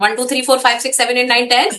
1 2 3 4 5 6 7 8 9 10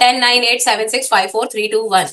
10 9 8 7 6 5 4 3 2 1.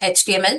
HTML،